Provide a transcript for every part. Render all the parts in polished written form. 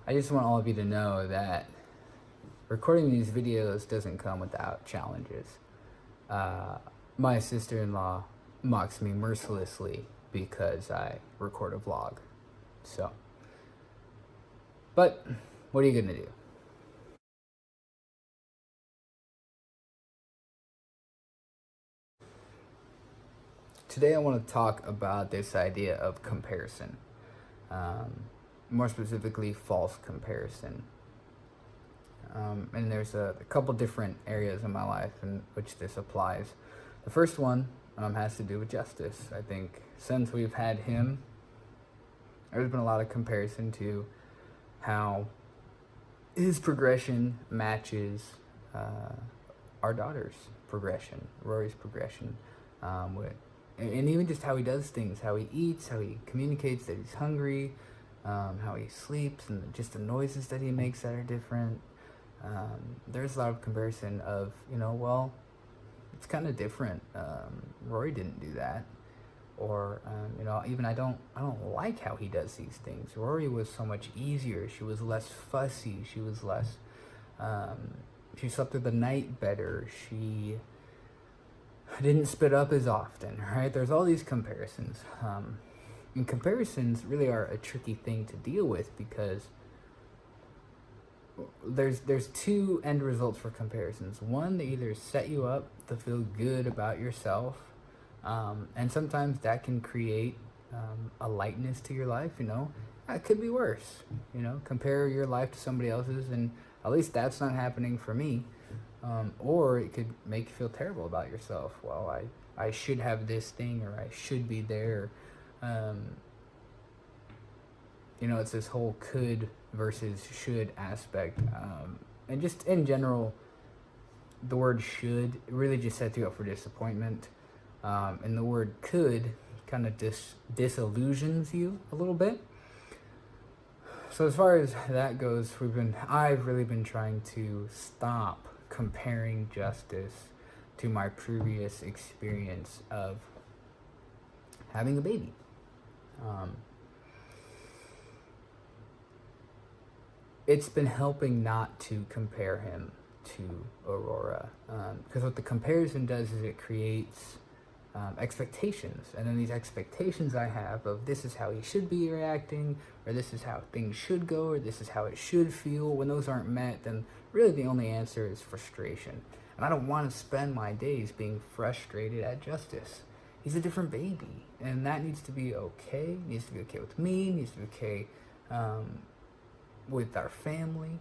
I just want all of you to know that recording these videos doesn't come without challenges. Uh, my sister-in-law mocks me mercilessly because I record a vlog. So, but what are you gonna do? Today I want to talk about this idea of comparison. More specifically, false comparison. And there's a couple different areas in my life in which this applies. The first one has to do with justice. I think since we've had him, there's been a lot of comparison to how his progression matches our daughter's progression, Rory's progression, and even just how he does things, how he eats, how he communicates that he's hungry, how he sleeps, and just the noises that he makes that are different. There's a lot of comparison of, well, it's kind of different. Rory didn't do that. Or, even I don't like how he does these things. Rory was so much easier. She was less fussy. She was less, she slept through the night better. She didn't spit up as often, right? There's all these comparisons. And comparisons really are a tricky thing to deal with because there's two end results for comparisons. One, they either set you up to feel good about yourself, and sometimes that can create a lightness to your life. It could be worse. Compare your life to somebody else's, and at least that's not happening for me. Or it could make you feel terrible about yourself. Well, I should have this thing, or I should be there. It's this whole could versus should aspect. And just in general, the word should really just sets you up for disappointment. And the word could kind of disillusions you a little bit. So as far as that goes, I've really been trying to stop comparing justice to my previous experience of having a baby. It's been helping not to compare him to Aurora, because what the comparison does is it creates expectations, and then these expectations I have of this is how he should be reacting, or this is how things should go, or this is how it should feel. When those aren't met, then really the only answer is frustration. And I don't want to spend my days being frustrated at justice. He's a different baby, and that needs to be okay. It needs to be okay with me. It needs to be okay with our family.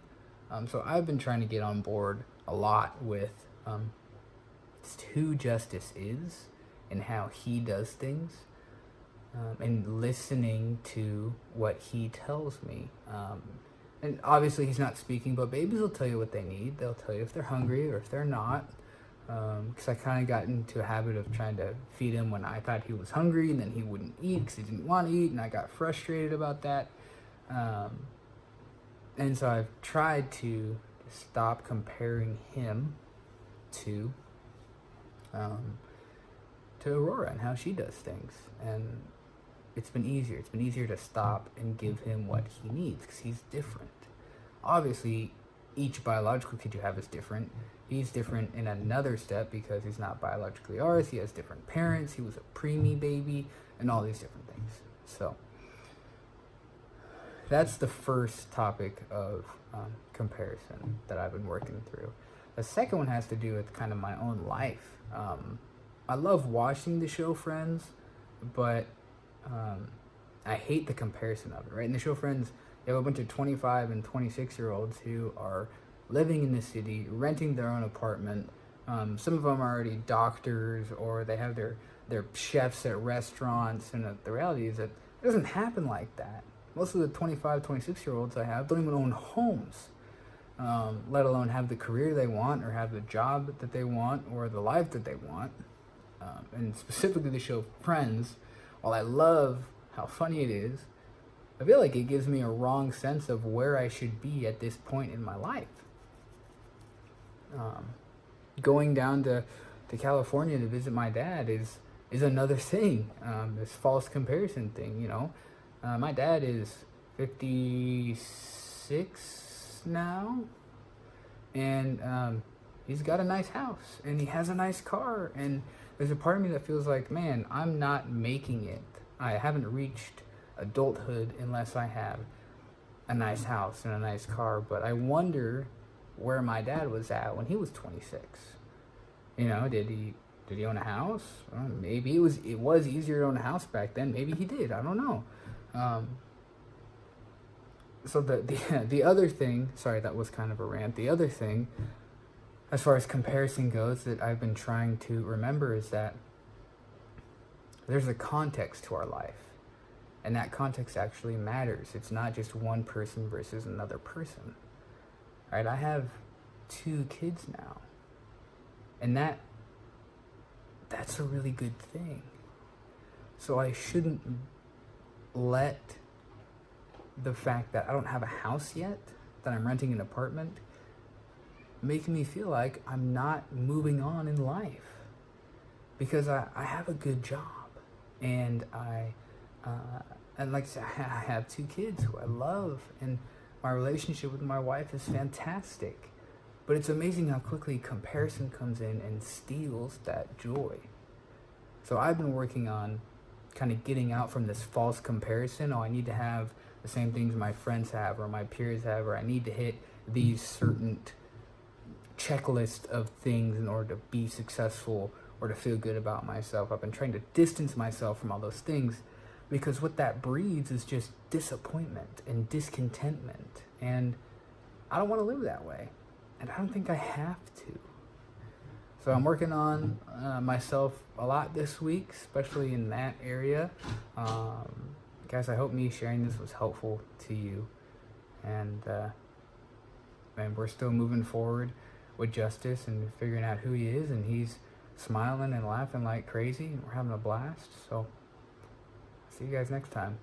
So I've been trying to get on board a lot with just who Justice is and how he does things, and listening to what he tells me. And obviously he's not speaking, but babies will tell you what they need. They'll tell you if they're hungry or if they're not. Because I kind of got into a habit of trying to feed him when I thought he was hungry, and then he wouldn't eat because he didn't want to eat, and I got frustrated about that. And so I've tried to stop comparing him to Aurora and how she does things. And it's been easier. It's been easier to stop and give him what he needs because he's different. Obviously, each biological kid you have is different. He's different in another step because he's not biologically ours. He has different parents. He was a preemie baby and all these different things. So that's the first topic of comparison that I've been working through. The second one has to do with kind of my own life. I love watching the show Friends, but I hate the comparison of it, right? In the show Friends, you have a bunch of 25 and 26-year-olds who are living in the city, renting their own apartment. Some of them are already doctors, or they have their chefs at restaurants, and the reality is that it doesn't happen like that. Most of the 25, 26-year-olds I have don't even own homes, let alone have the career they want, or have the job that they want, or the life that they want. And specifically the show Friends, while I love how funny it is, I feel like it gives me a wrong sense of where I should be at this point in my life. Going down to California to visit my dad is another thing, this false comparison thing, My dad is 56 26 now, and he's got a nice house and he has a nice car, and there's a part of me that feels like, man, I'm not making it. I haven't reached adulthood unless I have a nice house and a nice car. But I wonder where my dad was at when he was 26. You know, did he own a house? Maybe it was easier to own a house back then. Maybe he did. I don't know. So the other thing, sorry, that was kind of a rant. The other thing, as far as comparison goes, that I've been trying to remember is that there's a context to our life. And that context actually matters. It's not just one person versus another person. Right? I have 2 kids now. And that's a really good thing. So I shouldn't let the fact that I don't have a house yet, that I'm renting an apartment, make me feel like I'm not moving on in life. Because I have a good job. And and like I said, I have 2 kids who I love, and my relationship with my wife is fantastic. But it's amazing how quickly comparison comes in and steals that joy. So I've been working on kind of getting out from this false comparison. Oh, I need to have the same things my friends have or my peers have, or I need to hit these certain checklist of things in order to be successful or to feel good about myself. I've been trying to distance myself from all those things, because what that breeds is just disappointment and discontentment. And I don't want to live that way. And I don't think I have to. So I'm working on myself a lot this week, especially in that area. Guys, I hope me sharing this was helpful to you. And we're still moving forward with Justice and figuring out who he is. And he's smiling and laughing like crazy. And we're having a blast. So see you guys next time.